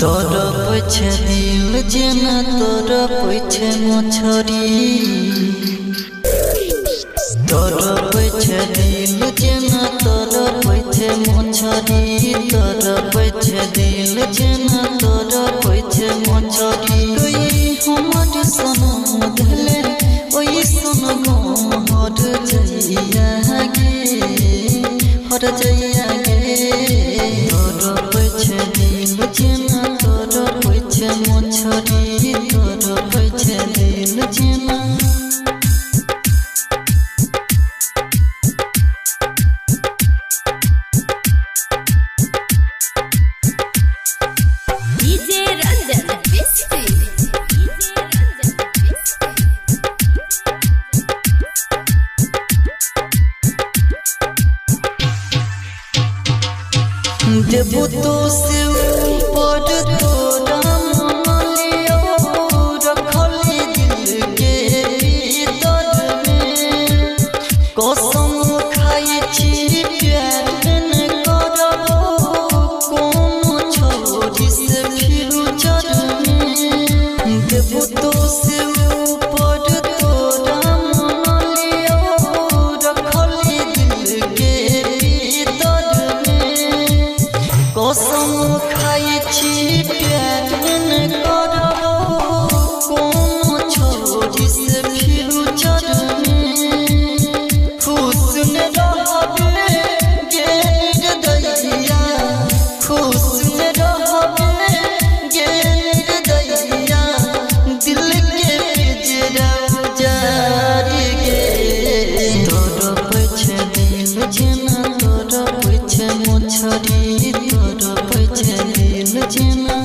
तोर पछे दिल जेना तोर पछे मछरी तोर पछे दिल जेना तोर पछे मछरी तोर पछे दिल जेना तोर पछे मछरी कोई हमर सनम धले ओई सनम हर जइया गे तोर पछे दिल जेना तोर पछे मछरी तोर पछे दिल जेना देबो तो से ऊपर तोरा मनलियो रखली दिल के भीतर में कसम खाई छी प्यार न करबो कोन छोड़ी से फ्यूचर में देबो तो से ऊपर तोरा मनलियो रखली दिल के भीतर कसम खाई छी प्यार न करबो कोन छोड़ी से फ्यूचर में खुश न रहबे गे दैया खुश न रहबे गे दैया दिल के पिंजरा जारी गे तोर पछे दिल जेना तोर पछे मछरी तोर पछे दिल जेना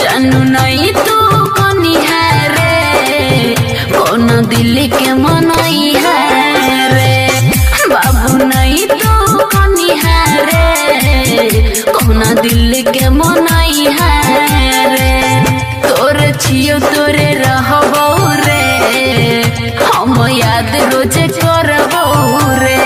जानू नहीं तू कौनी है रे कौन दिल के मनाई है रे बाबू नहीं तू कौनी है रे कौन दिल के मनाई है रे तोरे छियो तोरे रहबो रे हम याद रोज करबो रे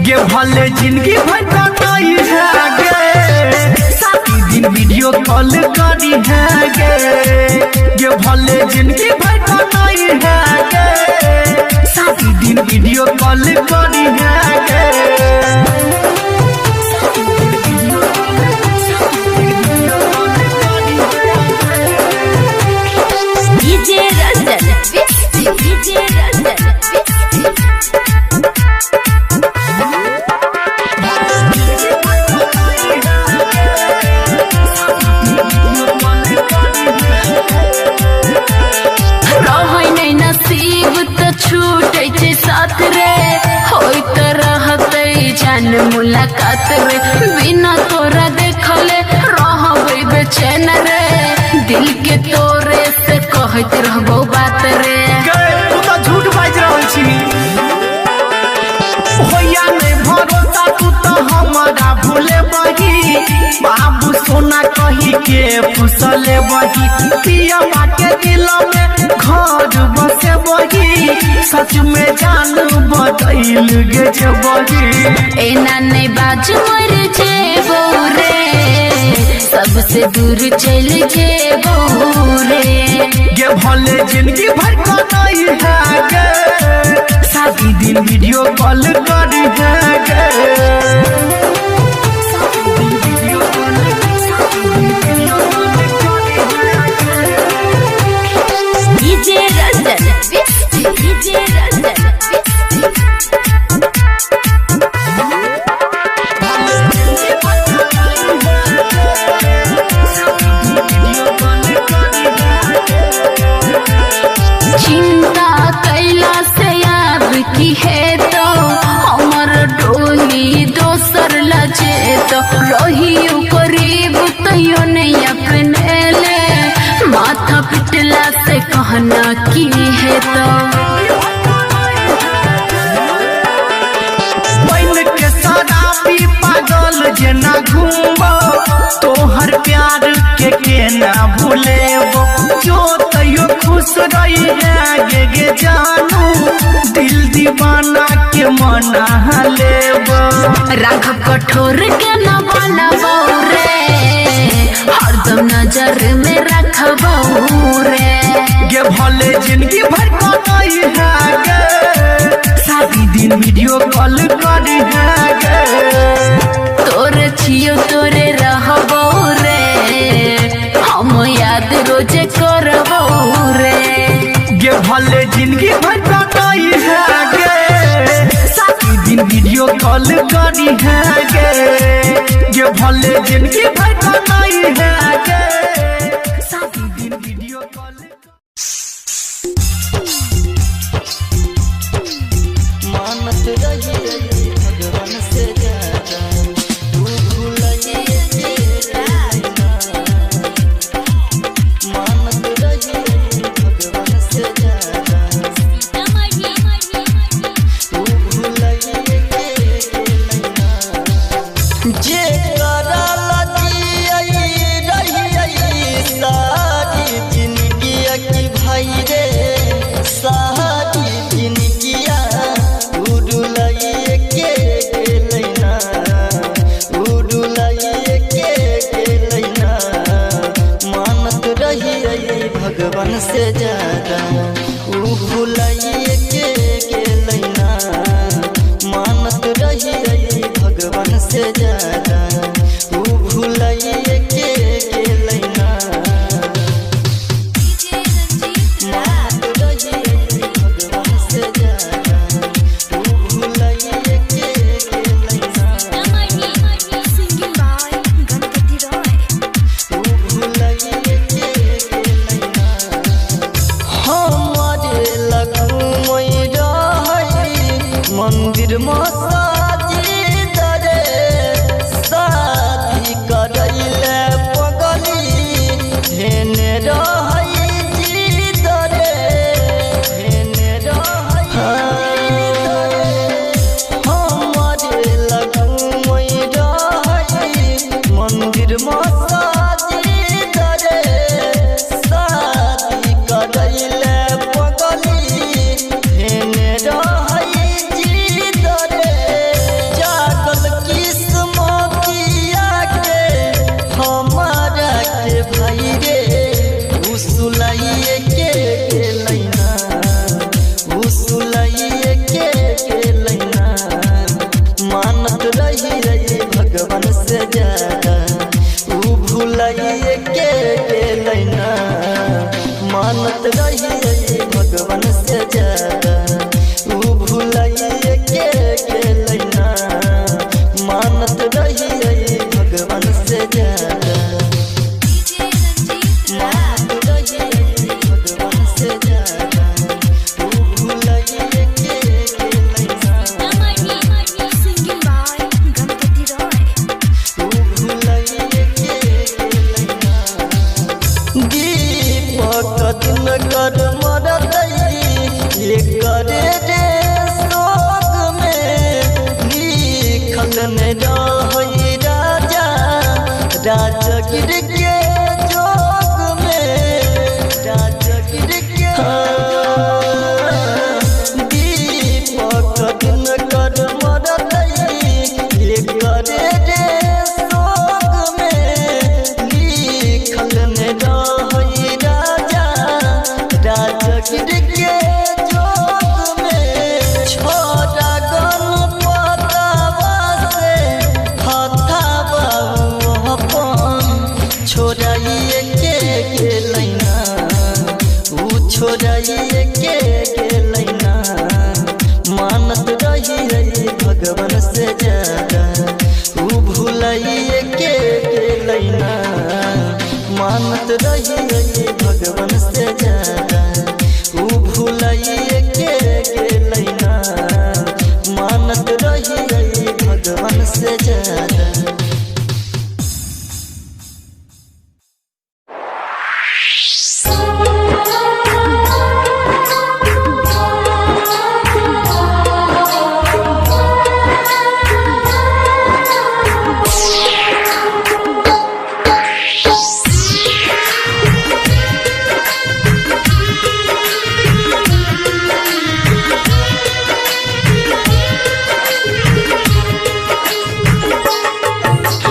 गे भले जिंदगी भर कटाई है गे साथी दिन वीडियो कॉल करी है गे भले जिंदगी भर कटाई है गे साथी दिन वीडियो कॉल करी है गे मुलाकात रे बिना तोरा देखले रहबे बेचैन रे दिल के तोरे से कह कहते रहबो बात रे तू तो झूठ बाज रहल छी होया नहीं भरोसा तू तो हमारा भूले बही बाबू सोना कही के फुसले बही पिया के दिल में घर बसे बही सच में जान बदल गे बही एना नहीं बाज मर जेबो रे सबसे दूर चल जेबो रे गे भले जिंदगी भर का नहीं है गे शादी दिन वीडियो कॉल करी है गे डीजे रंजन डीजे रंजन चिंता कैला से अब की है तो हमर डोली दोसर लजे तो रहियो करीब तैयो नहीं अपने ले माथा पिटला से कहना की है तो बन के शराबी पागल जेना घूमबो तोहर प्यार के ना भूलेबो जो तैयो खुश रही है गे जानू दिल दीवाना के मना लेबो राघव कठोर के न बनबो रे हरदम नजर में रखबो रे गे भले जिंदगी भर का नहीं है गे शादी दिन वीडियो कॉल करी है गे तोरे छियो तोरे रहबो रे हम याद रोजे करबो रे गे भले जिंदगी भर का नहीं है गे शादी दिन वीडियो कॉल करी है गे गे भले जिंदगी भर का नहीं है गे शादी दिन वीडियो कॉल मानत रही भगवान से ज्यादा तू भूलिए मानत रही भगवान से ज्यादा तू भूलिए जे करला रही सारी जिंदगी की भाई रे सारी जिंदगिया उड़ुलाइए के लैना उड़ुलाइए के लैना मानत रही भगवान से ज्यादा ऊ भूलाइए के लैना मानत रही भगवान से ज्यादा ऊ भूलाइए के लैना मानत रही भगवान से ज्यादा ऊ भूलाइए के लैना ऊ भूलाइए के लैना हमारे लगू मंदिर मसाजिद रे शादी करैले पगली हेने रहै जिद रे हेने रहै हमारे लगू मंदिर मसाजिद रे शादी करैले पगली हेने रहै जिद रे जागल किस्मतिया के हमारा के भाई रे उसुलाइए के लैना उसुलाइए के लैना मानत रही भगवान से ज्यादा ऊ भूलाइए के लैना मानत रही भगवान से ज्यादा ऊ भूलाइए के लैना मानत रही भगवान से ज्यादा मानत रही भगवान से ज्यादा ऊ भूलाइए के लैना ऊ में रही राजा राजगिर के जोग में राजगिर के दीपक दिन कर मरतई करे रे सोग में लिखल में रही राजा राजगिर के जोग में छोड़ा गणपतवा से हथावा अपन छोड़ाइए के लैना ऊ छोड़ाइए के लैना मानत रही भगवान से ज्यादा ऊ भूलाइए के लैना मानत रही भगवान से ज्यादा ऊ भूलाइए के लैना मानत रही भगवान से ज्यादा।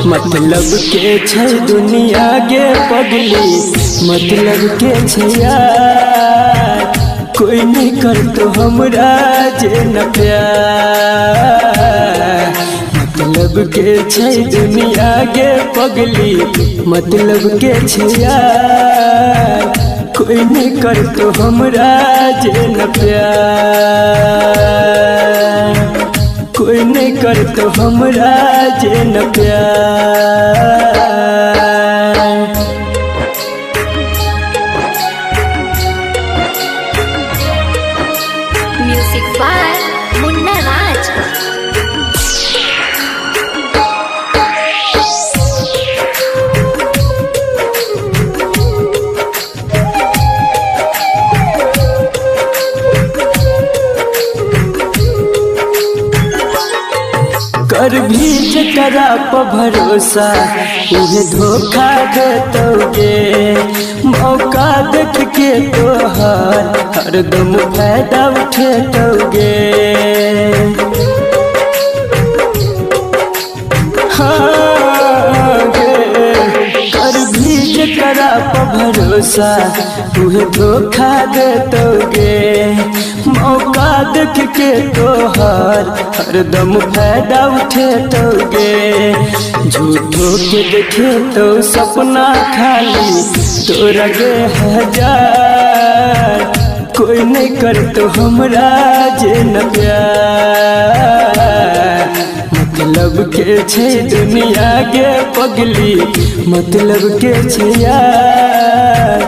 मतलब के छै दुनिया के पगली मतलब के छै यार कोई नहीं कर तो हमरा जे न प्यार मतलब के छै दुनिया के पगली मतलब के छै यार कोई नहीं कर तो हमरा जे न प्यार कोई नहीं कर तो हमरा जे न प्यार। म्यूजिक बाय मुन्ना राज। कर भी जकरा पर भरोसा उहे धोखा देतोगे मौका देख के तोहर हरदम फायदा उठेतोगे। हाँ कर भी जकरा पर भरोसा उहे धोखा देतोगे मौका देख के तोहर हरदम फायदा उठेतोगे। झूठो के देखे तो सपना खाली तोरा गे हजार कोई नहीं कर तो हमरा जे न प्यार मतलब के छै दुनिया के पगली मतलब के छै यार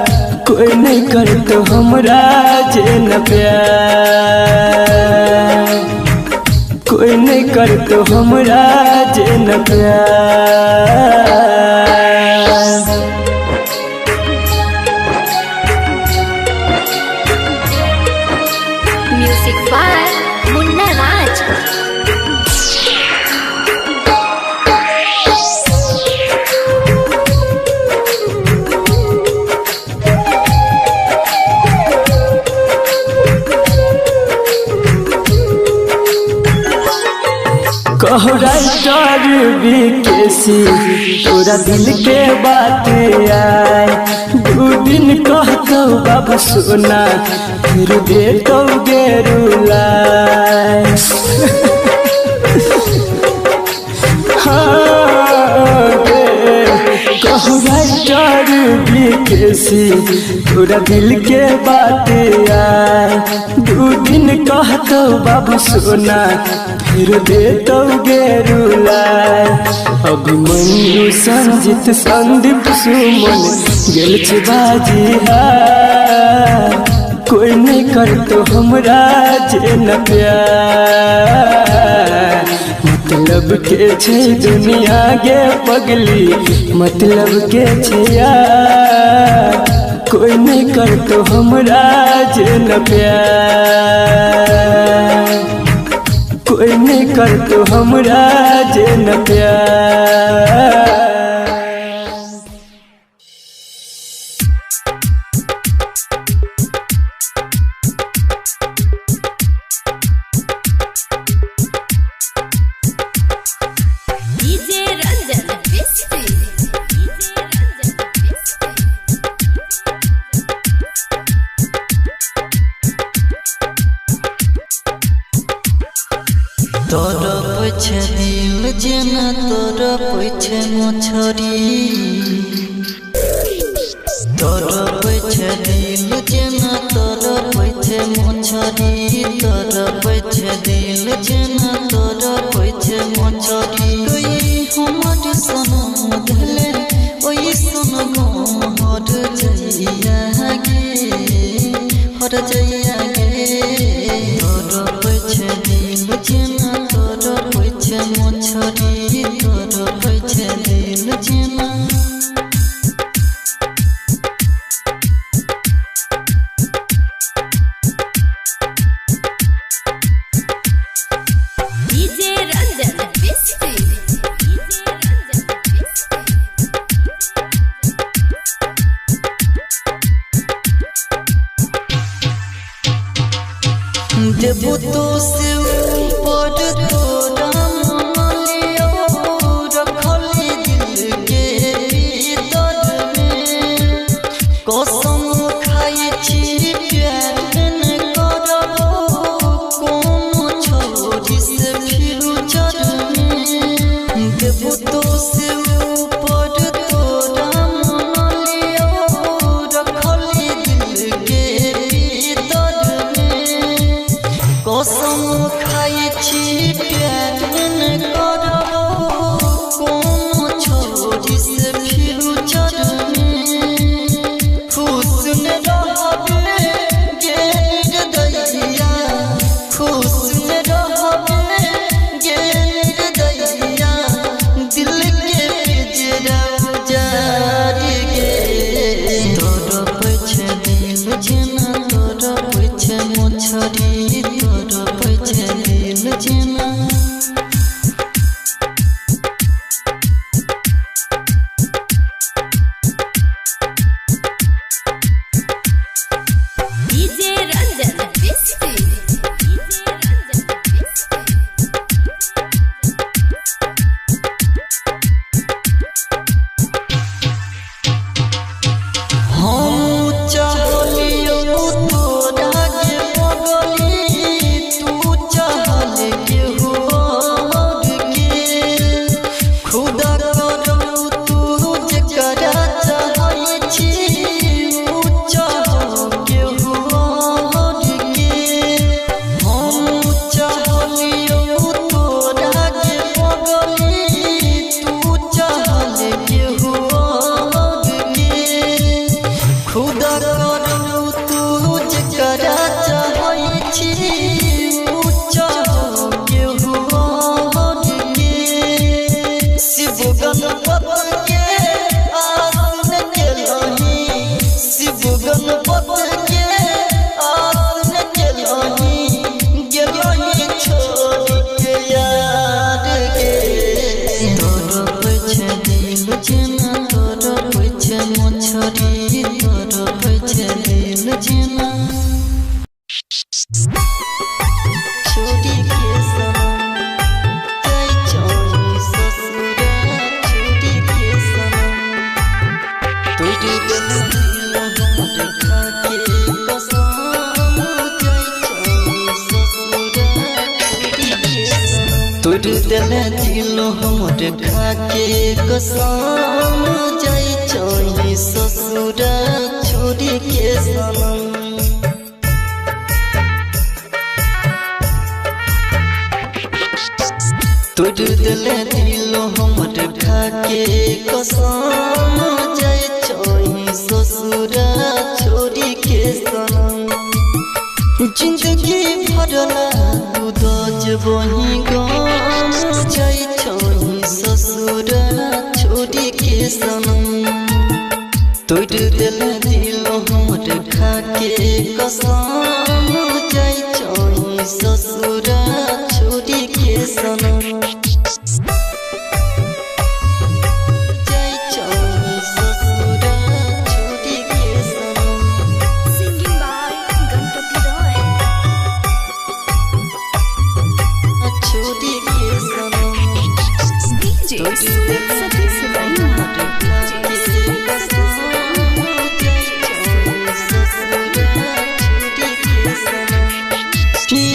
कोई नहीं कर तो हमरा जे न प्यार कोई नहीं कर तो हमरा जे न प्यार। म्यूजिक बाय मुन्ना राज। कहराइटर विकेसी तोरा दिल के बात आए दू दिन कहतो बाबा सोना फिर देतो गेरुलाए। कहराइटर विकेसी तोरा दिल के बात आए दू दिन कहतो बाबा सोना फिर देतो गेरुलाए। अभिमन्यु संजित संदीप सुमन गेल छै बाजी हार कोई नहीं कर तो हमरा जे न प्यार मतलब के छै दुनिया के पगली मतलब के छै यार कोई नहीं कर तो हमरा जे न प्यार कोई नहीं कर तो हमरा जे न प्यार। तोर पछे दिल जेना तोर पछे मछरी तोर पछे दिल जेना तोर पछे मछरी तोर पछे दिल जेना तोर पछे मछरी कोई हमर सनम धले ओई सनम हर जइया गे हर जइया गे तोर पछे दिल जेना तोर पछे मछरी तोर पछे दिल जेना देबो तो से ऊपर तोरा मालियो रखली दिल के भीतर में कसम खाई छी प्यार न करबो कोनो छोरी से फ्यूचर में देबो तो से ऊपर तोरा मालियो रखली दिल के भीतर में कसम खाई छी प्यार न करबो कोनो छोरी से फ्यूचर में खुश न रहबे गे दैया खुश न रहबे गे दैया दिल के पिंजरा उजाड़ गे तोर पछे दिल जेना तोर पछे मछरी तोर पछे दिल जेना हम चाहलियो तोरा के बगली तू चाहल के हो के खुदा करो तू जकरा चाहै छी ऊ चाह के हो के हम चाहलियो तोरा के बगली तू चाहल के हो खुदा करो तू जकरा चाहै छी ऊ चाह के हो के शिव गणपत के आसन केलही शिव गणपत के आसन केलही गेलही छोड़ के यार गे तोर पछे दिल जेना तोर पछे मछरी तोर पछे दिल जेना छोड़ी के सनम जाई छोड़ी ससुरा छोड़ी के सनम तोड़ दिल हमर खा के कसम जाई छोड़ी ससुरा छोड़ी के सनम तोड़ दिल हमर खा के कसम जाई छोड़ी ससुरा छोड़ी के सनम तोड़ दिल हमर खा के कसम जाई छोड़ी ससुरा छोड़ी के सनम जिंदगी भरला दूध जबही गम जाई छोड़ी ससुरा छोड़ी के सनम तोड़ दिल हमर खा के कसम जाई छोड़ी ससुरा छोड़ी सुमित सतीश रैना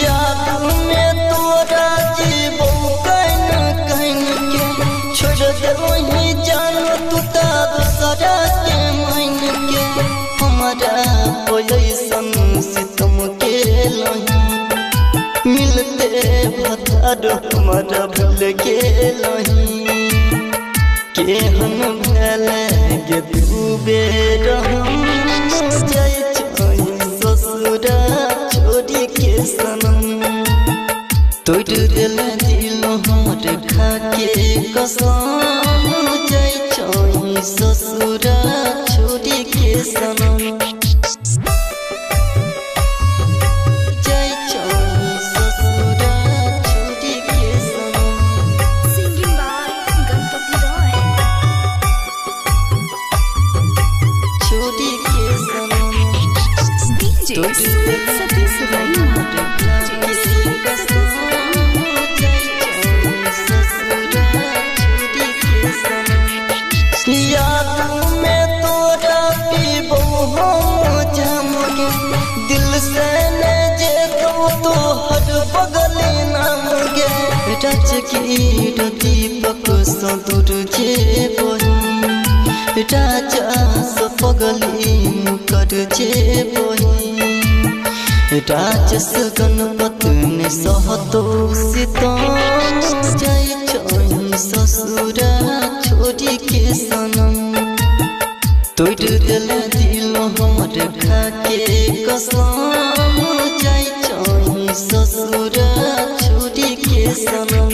याद में तोरा जीवो कहीं कहीं के छोड़ दे वही जान तू तार सरा के मन के हमारा पोयसन सितम के लही मिलते भतार हमारा भूल के लही केहन भले गे तू बेर हम जाय ससुरा छोड़ी के सनम तोड़ दिल दिल हमर खाके कसम जाय ससुरा छोड़ी के सनम जाय ससुरा छोड़ी के सनम सिंगिंग बाय गणपति रॉय छोड़ी के सनम डीजे सुमित सतीश रैना याद में तोरा पीबो हम जम दिल से न जे तो हर बगल नाम गे रच की दीपक सदुर जे बही राजा स पगली कर जे बही राजस गणपत ने सहतो सितम जाय ससुरा छोड़ी के सनम तोड़ दिल दिल हमर खाके कसम जाय ससुरा छोड़ी के सनम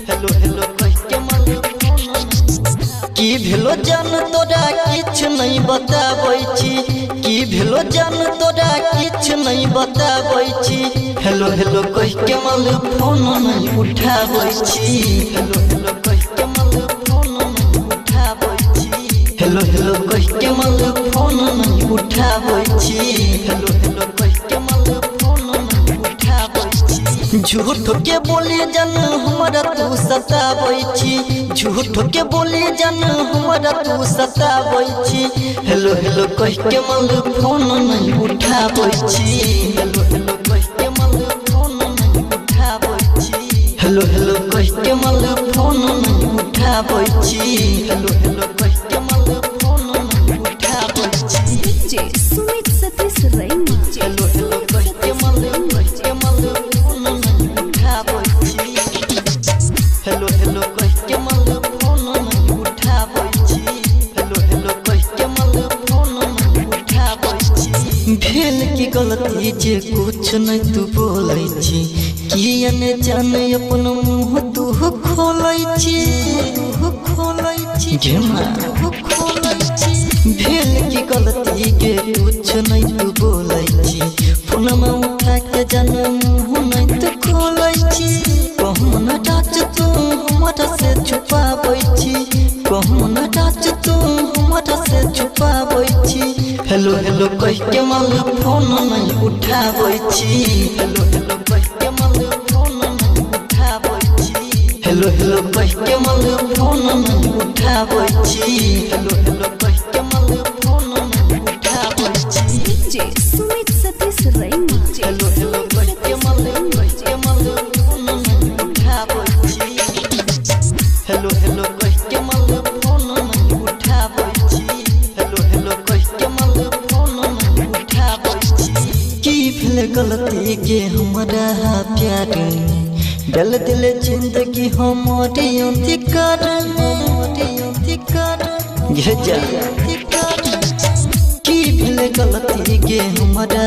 हेलो हेलो कह के मन की भेलो जान तोरा किछ नहीं बताबै छी की भेलो जान तोरा किछ नहीं बताबै छी हेलो हेलो कह के मन फोन नहीं उठाबै छी हेलो हेलो कह के मन फोन नहीं उठाबै छी हेलो हेलो कह के मन फोन नहीं उठाबै छी हेलो हेलो कह के मन फोन नहीं उठाबै छी झूठ के बोली जान हमरा तू सताबै छी झूठ के बोली जान हमरा तू सताबै छी हेलो हेलो कह के मन फोन नहीं उठाबै छी हेलो हेलो कह के मन फोन नहीं उठाबै छी हेलो हेलो कह के मन फोन नहीं उठाबै छी हेलो हेलो कह के मन फोन नहीं उठाबै छी डीजे सुमित सतीश रैना हेलो हेलो कह के मन फोन नहीं उठाबै छी हेलो हेलो कह के मन फोन नहीं उठाबै छी हेलो हेलो कह के मन फोन नहीं उठाबै छी भेल की गलती जे कुछ नहीं तू बोलै छी किया ने जाने अपन मुंह तू खोलै छी घेमा खोलै छी भेल की गलती के कुछ नहीं तू बोलै छी फोन में उठा के जाने मुंह नहीं तू खोलै छी कहूँ न डाच तू हमरा से छुपाबै छी कहूँ न डाच तू हमरा से छुपाबै छी हेलो हेलो कह के मन फोन नहीं उठाबै छी हेलो हेलो कह के मन फोन नहीं उठाबै छी हेलो हेलो कह के मन फोन नहीं उठाबै छी हेलो हेलो कह के मन फोन नहीं उठाबै छी डीजे सुमित सतीश रैना हेलो हेलो कह के मन फोन नहीं उठाबै छी हेलो हेलो कह के मन फोन नहीं उठाबै छी हेलो हेलो कह के मन फोन नहीं उठाबै छी की भेल गलती के हमरा प्यार डल दिल जिंदगी हमारे अंधिकार घे जा की भेल गलती के हमरा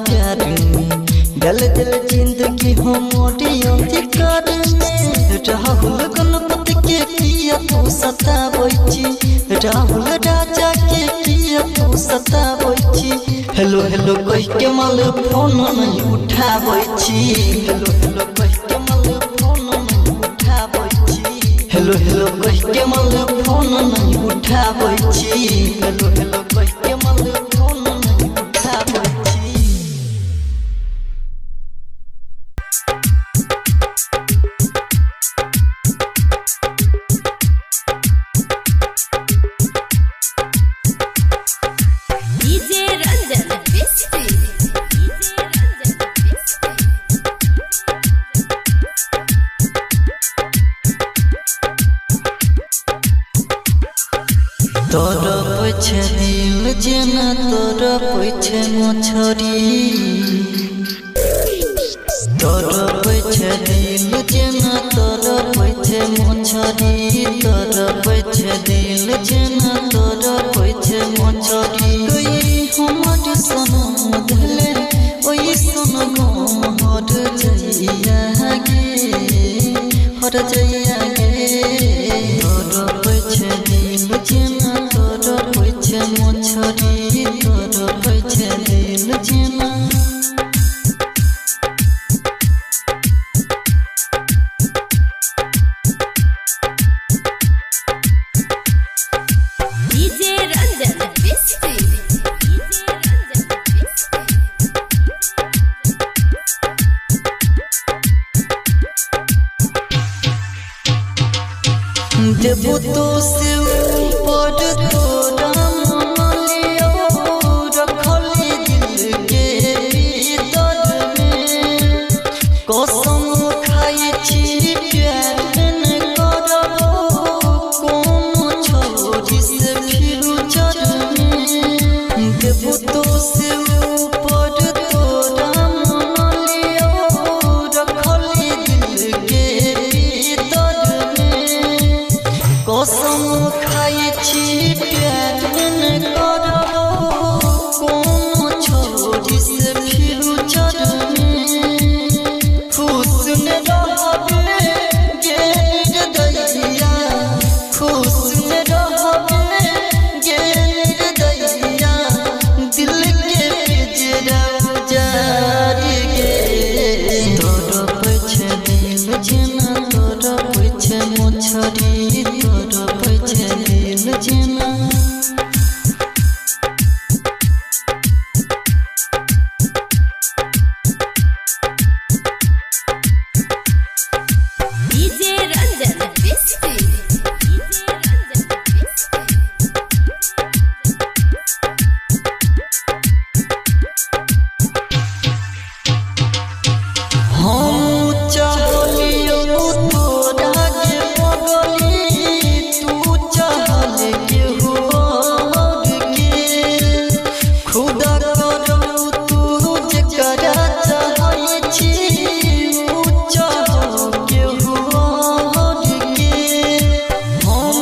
प्यार डल दिल जिंदगी हमारे अंधिकार राहुल गणपति के किया तू सताबै छी राहुल राजा के किया तू सताबै छी हेलो हेलो कह के मन फोन नहीं उठाबै छी हेलो हेलो कह के मन फोन नहीं उठाबै छी हेलो हेलो कह के मन फोन नहीं उठाबै छी हेलो हेलो कह के मन फोन नहीं उठाबै छी। पैछे दिल जेना तोरा पैछे मछरी तोरा पैछे दिल जेना तोरा पैछे मछरी तोरा पैछे दिल जेना तोरा पैछे मछरी कोई हमर सनम धले ओई सनम हर जइया गे तोरा पैछे दिल जेना तोरा पैछे मछरी तोरा पैछे दिल जेना देबो तो से ऊपर तोरा मनलियो रखली दिल के भीतर में कसम खाई छी प्यार न करबो कोनो छोरी से फ्यूचर में देबो तो से ऊपर तोरा मनलियो रखली दिल के भीतर में कसम खाई छी प्यार न करबो कोनो छोरी से फ्यूचर में खुश न रहबे गे निर्दयिया खुश न रहबे गे निर्दयिया दिल के पिंजरा उजाड़ गे तोरा पैछे दिल जेना तोरा पैछे मछरी तोरा पैछे दिल जेना हम चाहलियो तोरा के पगली तू चाहल के हुआ के खुदा करो तू जकरा चाहै छी ऊ चाह के हुआ के हम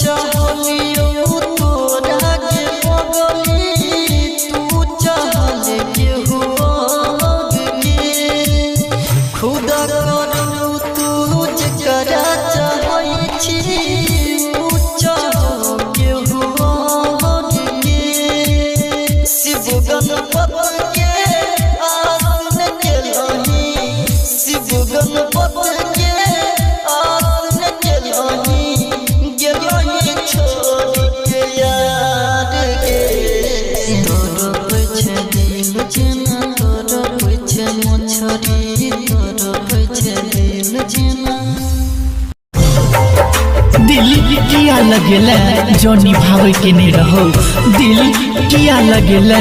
चाहलियो तोरा के पगली तू चाहल के हुआ खुदा करो तू जकरा चाहै छी ऊ चाह के हुआ के शिव गणपत के आसन केलही शिव गणपत के आसन केलही गेलही छोड़ के यार गे तोरा पैछे दिल जेना तोरा पैछे मछरी तोरा पैछे दिल जेना दिल किया लगेला जो निभावे के नहीं रहो दिल किया लगेला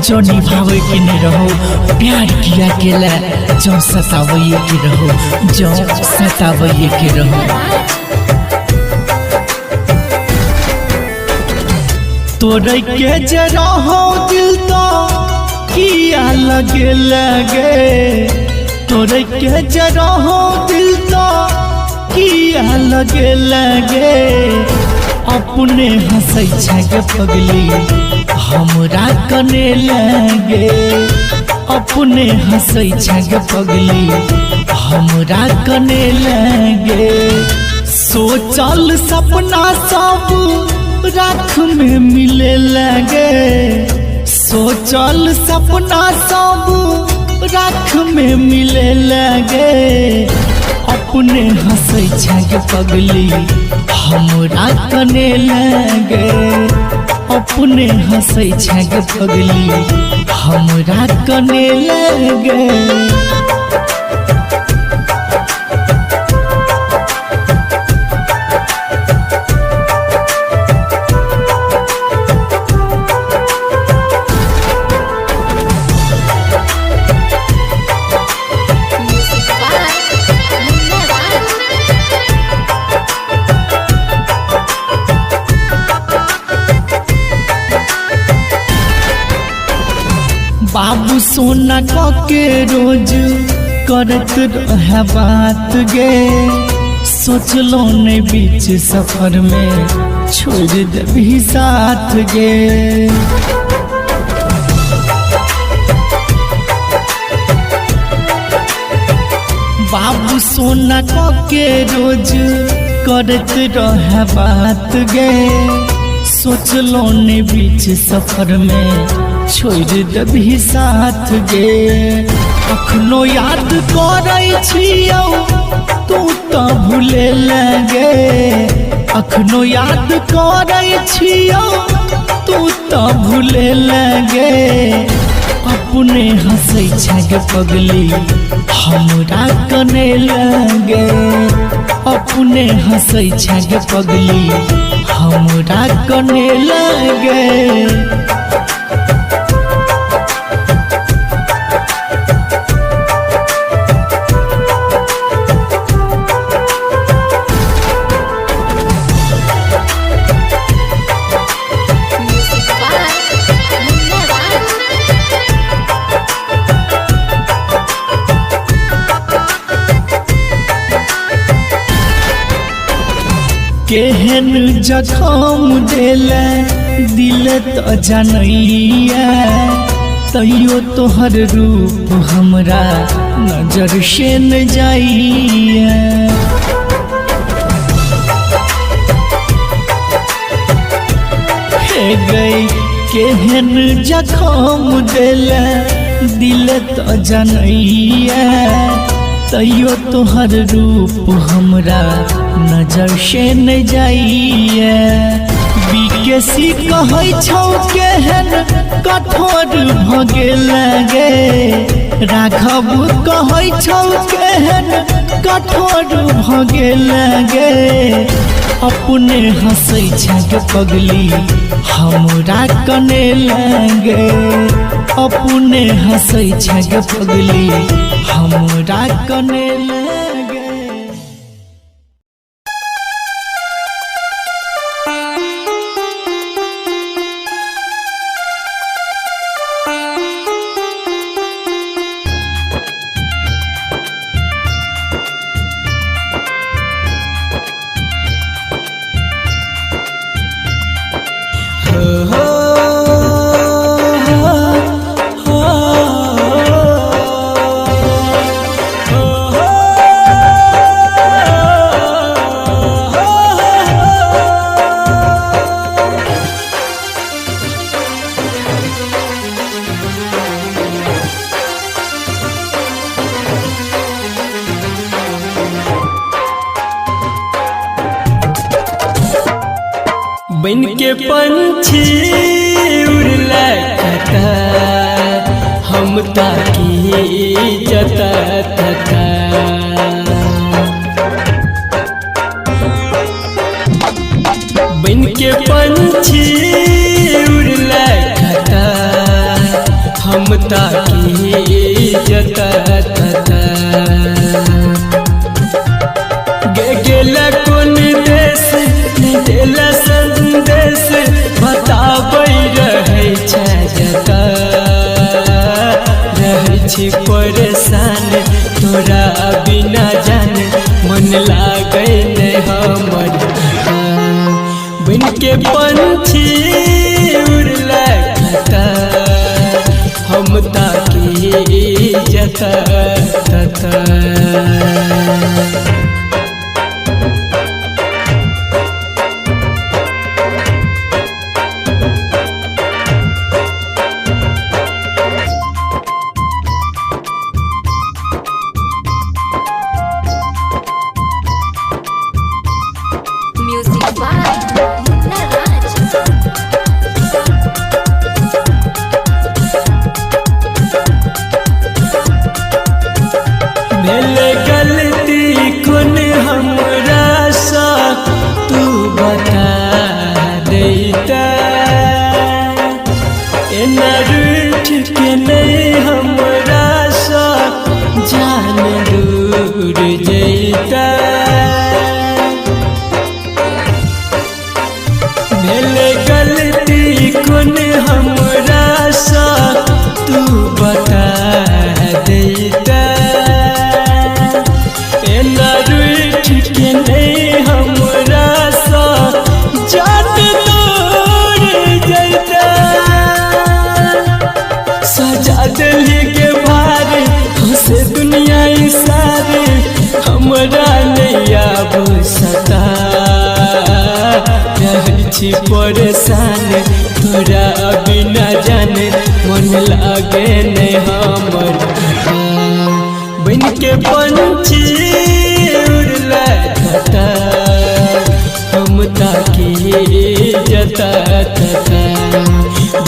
जो निभावे के नहीं रहो प्यार किया केला जो सतावे के रहो जो सतावे के रहो तोरे के जरा हो दिल तो किया लगे तोरे के जरा हो दिल तो किया लगे अपने हंसै छै पगली हमरा कने लगे अपने हंसै छै पगली हमरा कने लगे सोचल सपना सब राख में मिले लगे सोचल सपना सब राख में मिले लगे अपने हंसै छै पगली हमरा कने लगे अपने हंसै छै पगली हमरा कने लगे सोना के रोज करत रहे बात गे, सोचलो ने बीच सफर में छोड़ देबी साथ गे। बाबू सोना के रोज करत रहे बात गे, सोचलो ने बीच सफर में छोड़ देबी साथ गे। अखनो याद करै छियौ तू तो भूले लगे, अखनो याद करै छियौ तू तो भूले लगे। अपने हंसै छै पगली हमरा कने लगे, अपने हंसै छै पगली हमरा कने लगे। केहन जखम देले दिल तो जनैया, तैयो तोहर रूप हमरा नजर से न जाइया। हे गई केहन जखम देले दिल तो जनैया, तैयो तोहर रूप हमरा नजर से न जाइए। बीकेसी कहै छौ केहन कठोर भगे लगे, राघव कहै छौ केहन कठोर भगे लगे। अपने हंसै छै पगली हमरा कने लगे, अपने हंसै छै पगली हमरा कने लगे। बन के पंछी उड़ला कता, हम ताकी जता तता। बन के पंछी उड़ला कता, हम ताकी जता तता। गेला कोन देश देला संदेश बताबै रहै छै जता। रहै छी परेशान तोरा बिना जान, मन लागै नै हमर। बन के पंछी उड़ला कता, हम ताकी जता तता। भेल गलती कोन हमरा सा तू बता से दुनिया सारे हमरा नैया बसता रहै छी परेशान तोरा बिना जाने मन लागे नहीं हमर बन के पंछी उड़ला था हम ताकि जता था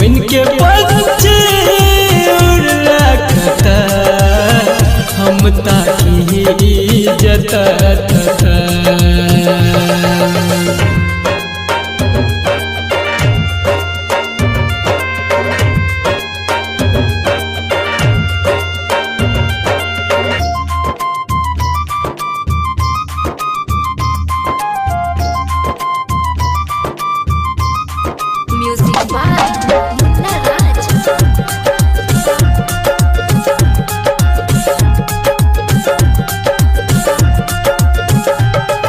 बन के पंछी उड़ला था हम ताकि जता था Music by Munna Raj.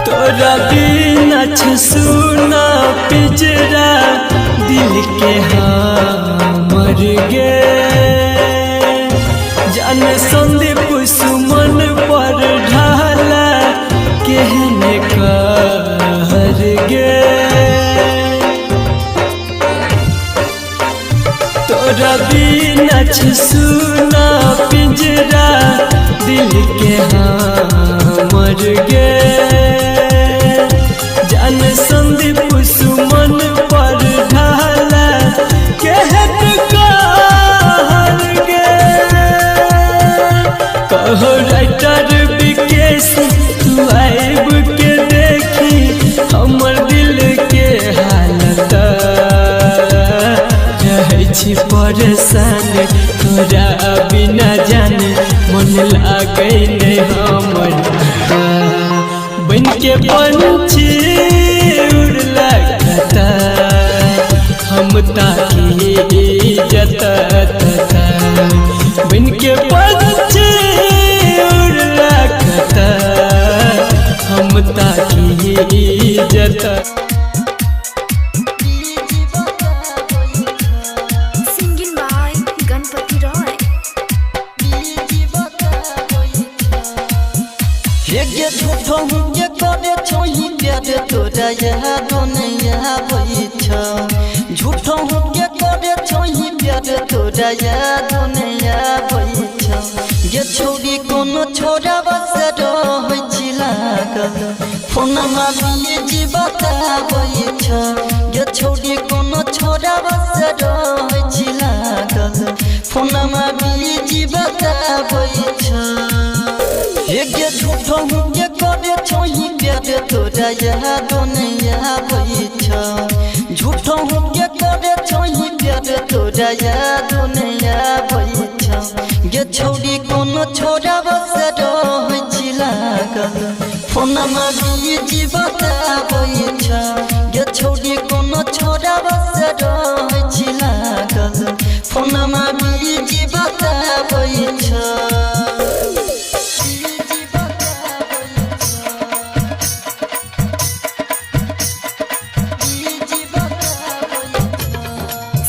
तोरा बिना सुना पिजरा दिल के मर गे जान संदीप सुमन पर ढाला कहने कहर गे तोरा बिना सुना पिंजरा दिल के मर गे जान संदीप सुमन पर ढाला कहत कहर गे कहो राइटर विकेश तू आइब के देखी हमर दिल के हालत रहै छी परेशान तोरा बिना जाने मन लागे नहीं हमर बन के पंछी उड़ला था हम ताकि जता था बन के पंछी उड़ला था हम ताकि जता Singing by Ganpati Roy. ये झूठो ये करे छोई प्यार तोरा याद नहीं आबै छ झूठो ये करे छोई प्यार तोरा याद नहीं आबै छ ये छोरी कोनो छोरा बस रहै छी लागल फोन मारिए जी बताबै छ ये छोरी कोनो छोरा बस रहै छी लागल फोन मारिए जी बताबै छ ये झूठो ये करे छोई प्यार तोरा याद नहीं आबै छ झूठो ये करे छोई प्यार तोरा याद नहीं आबै छ ये छोरी कोनो छोरा बस रहै छी लागल फोन मारिए जी बताबै छ ये छोरी कोनो छोरा बस रहै छी लागल फोन मारिए जी बताबै छ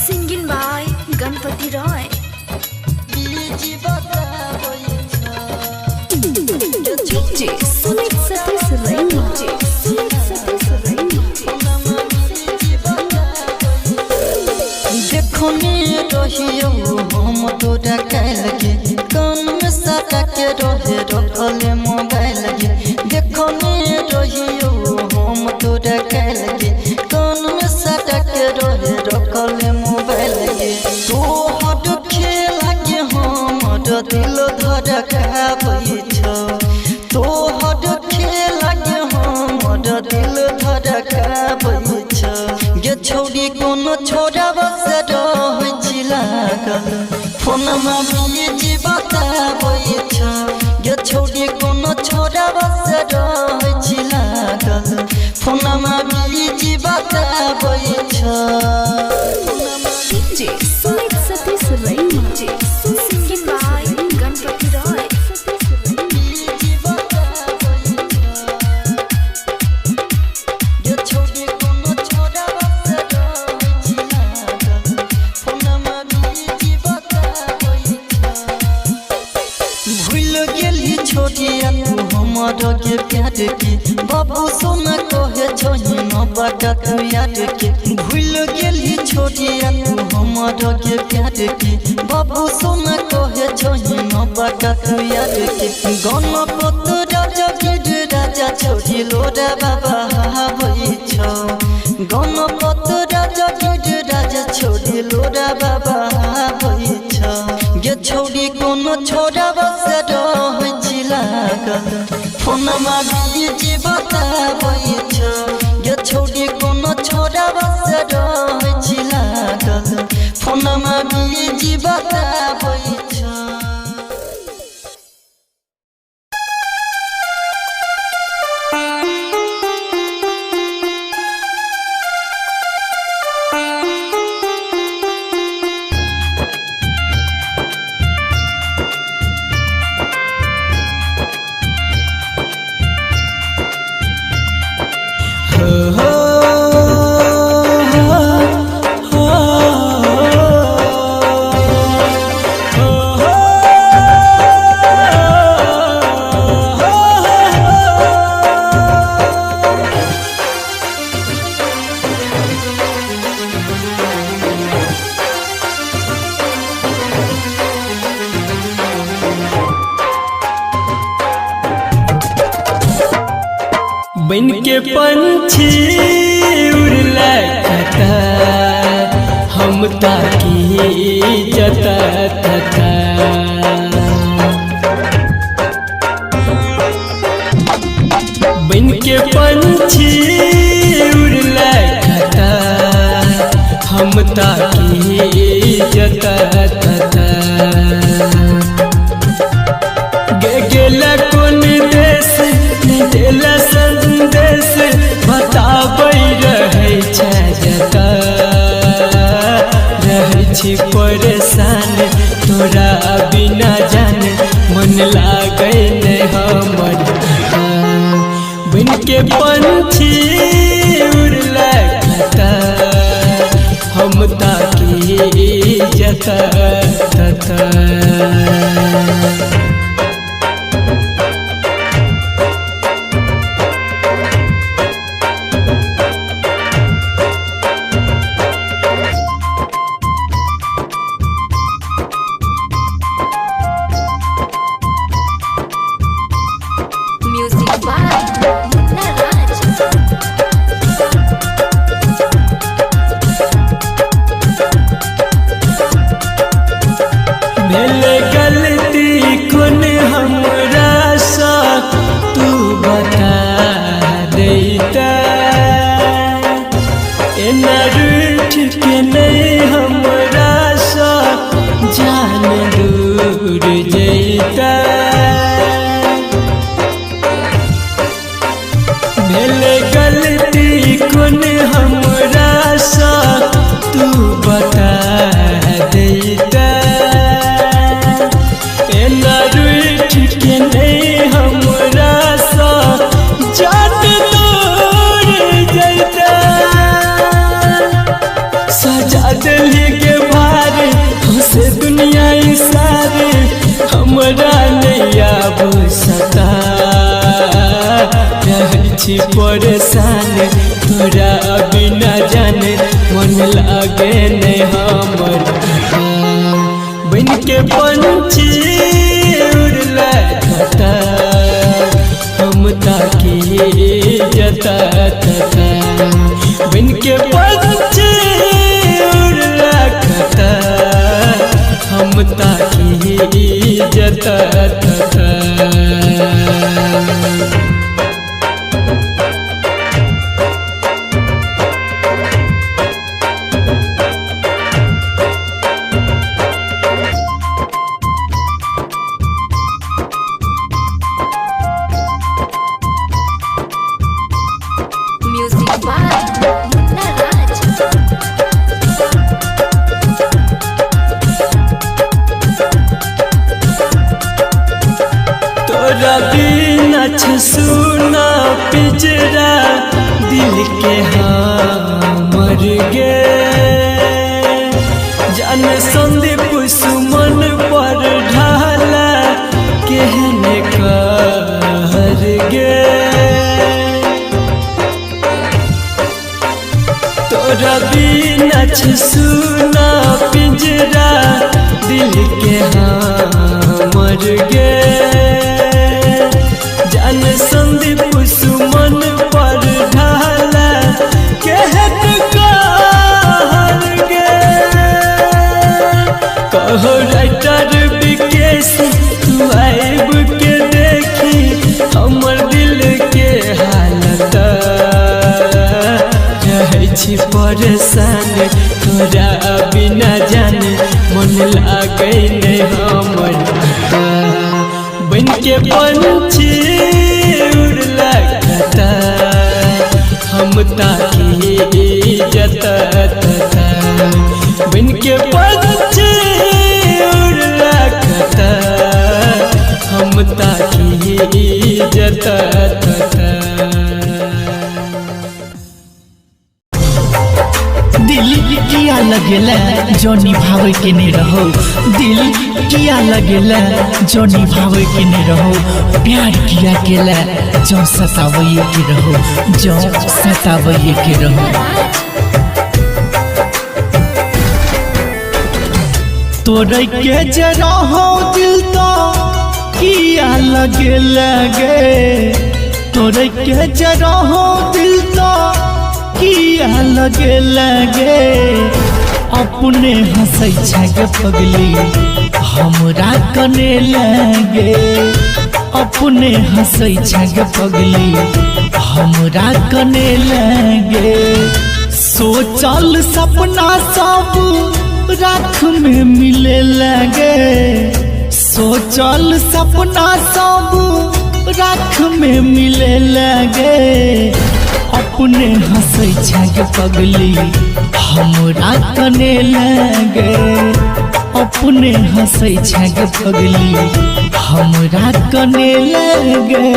Singing by Ganpati Roy. DJ Sumit Satish Raina. Sumit Satish Raina. देखो ने रहियो हम तोरा कैल के कान में सटा के रहे रखले मोबाइल के देखो ने रहियो हम तोरा कैल के कान में सटा के रहे रखले मोबाइल के तो हट खेला के हमर दिल धड़काबै छ तो हट खेला के हमर दिल धड़काबै छ ये छोरी कोनो छोरा बस रहै छी लागल फोन मारिए जी बताबै छ ये छोरी कोनो छोरा बस रहै छी लागल फोन मारिए जी बताबै छ DJ Sumit Satish Raina. Singing by Ganpati Roy. भूल गेली छोड़िया तू हमारा के प्यार के बाबू सोना कहे छही न बाका तू याद के भूल गेली छोड़िया तू हमारा के प्यार के बाबू सोना कहे छही न बाका तू याद के गणपत राजा गिर राजा छोड़ी लोरा बाबा हई छ गणपत राजा गिर राजा छोड़ी लोरा बाबा हई छ गे छोड़ी कोनो छोरा बस रह लागल फोनमा बीजी बताबै छ गे छोड़ी कोनो छोरा बस रह लागल फोनमा बीजी बताबै छ। बन के पंछी उड़ला कता हम ताकी जता तता बन के पंछी उड़ला कता हम ताकी जता तता गेला कोन देश देला संदेश बताबै रहै छै जता रहै छी परेशान तोरा बिना जान मन लागै नै हमर बन के पंछी उड़ला कता हम ताकी जता तता परेशान तोरा बिना जाने मन लागे नहीं हमर बन के पंछी उड़ला कता हम ताकी जता तता बन के पंछी उड़ला कता हम ताकी जता तता सुना पिजरा दिल के मर गे जान संदीप सुमन पर ढाला केहन कर गे तोरा बिना सुना पिंजरा दिल के हमर गे जान संदीप सुमन पर ढाला कहत कहर गे कहो राइटर विकेश तू आइब के देखी हमर दिल के हालत रहे छी परेशान तोरा बिना जाने मन लागे नहीं हमर बन के पंछी उड़ला कता हम ताकी जता बन के पंछी उड़ला कता हम ताकी जता दिल किया लगेला जो निभावे के नहीं रहो दिल किया लगेला जो निभावे के नहीं रहो प्यार किया केला जो सतावे के रहो जो सतावे के रहो तोरे के जरा हो दिल तो किया लगेला गे तोरे के जरा हो दिल तो किया लगे अपने हंसै छे पगली हमरा कने लगे अपने हंसै छे पगली हमरा कने लगे सोचल सपना सब राख में मिले लगे सोचल सपना सब राख में मिले लगे अपने हंसै छे पगली हमरा कने लगे अपने हंसै छे पगली हमरा कने लगे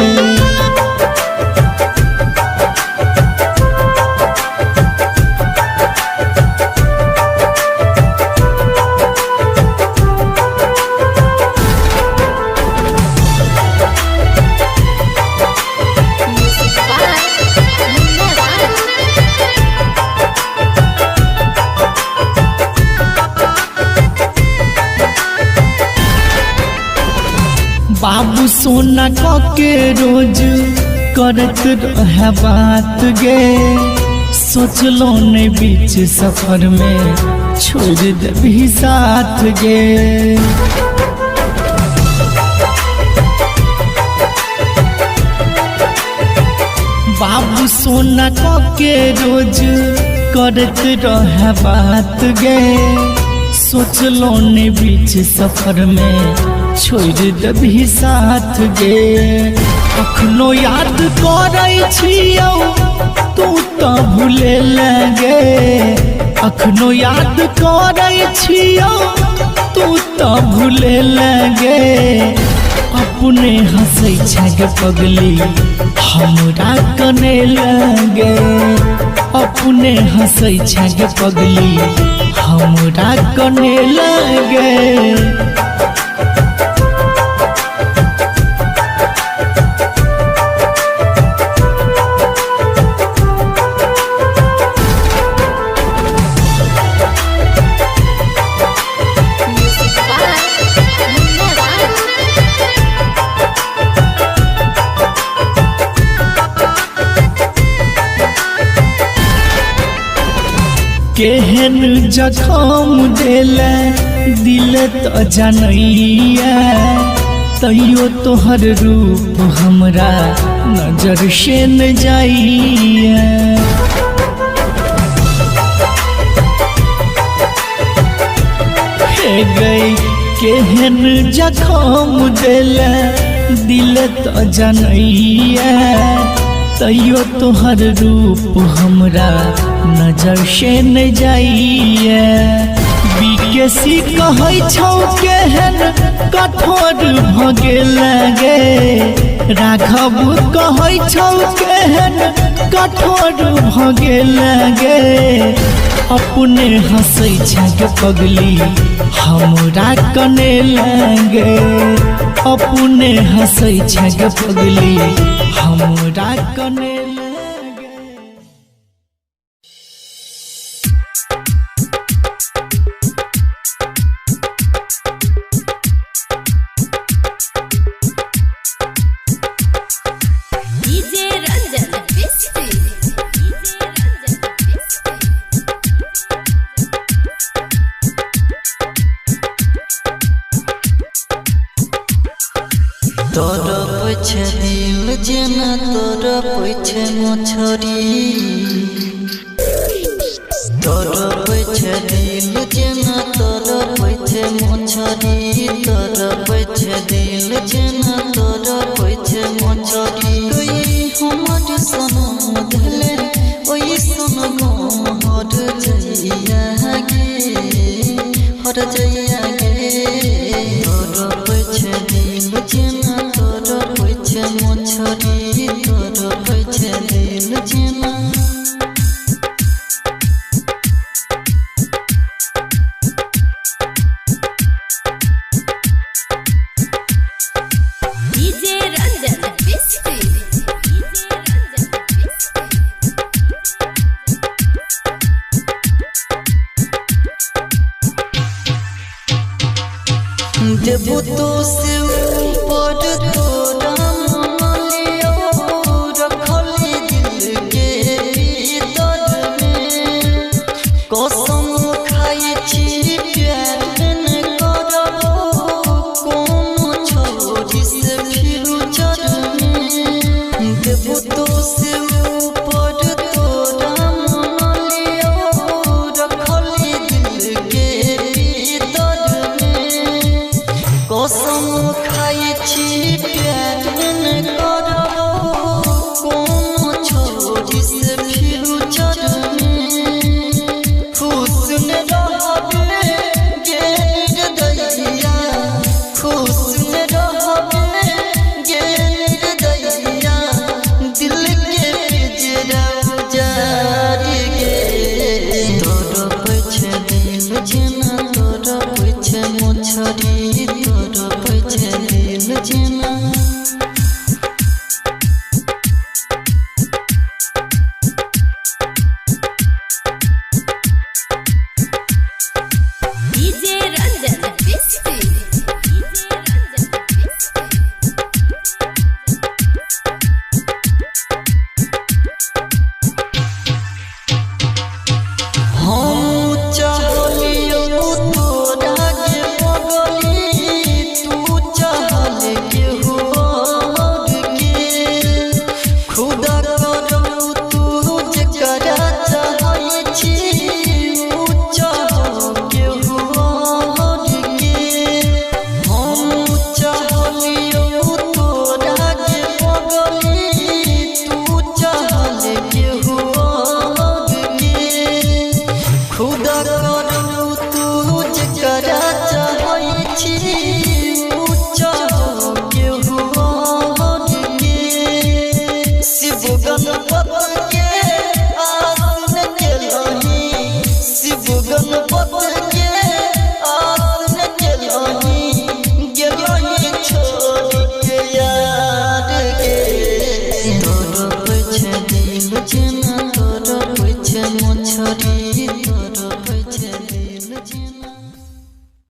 बाबू सोना के रोज करत रहे बात गे सोचलो ने बीच सफर में छोड़ देबी साथ गे बाबू सोना के रोज करत रहे बात गे सोचलो ने बीच सफर में छोड़ देबी साथ गे अखनो याद करै छियौ तू तो भूले लगे अखनो याद करै छियौ तू तो भूले लगे अपने हंसै छे पगली हमरा कने लगे अपने हंसै छे पगली हमरा कने लगे केहन जखम देले दिल तो जनैया तैयो तोहर रूप हमरा नजर से न जाइया हे गई केहन जखम देले दिल तो जनैया तैयो तोहर रूप हमरा नजर से न जाइए बीकेसी कहै छौ केहन कठोर भगे लगे राघव कहै छौ केहन कठोर भगे लगे अपने हंसै छे पगली हमरा कने लगे अपने हंसै छै गे पगली हमरा कने लगे। डीजे रंजन बिस्ती तोर पछे दिल जेना तोर पछे मछरी तोर पछे दिल जेना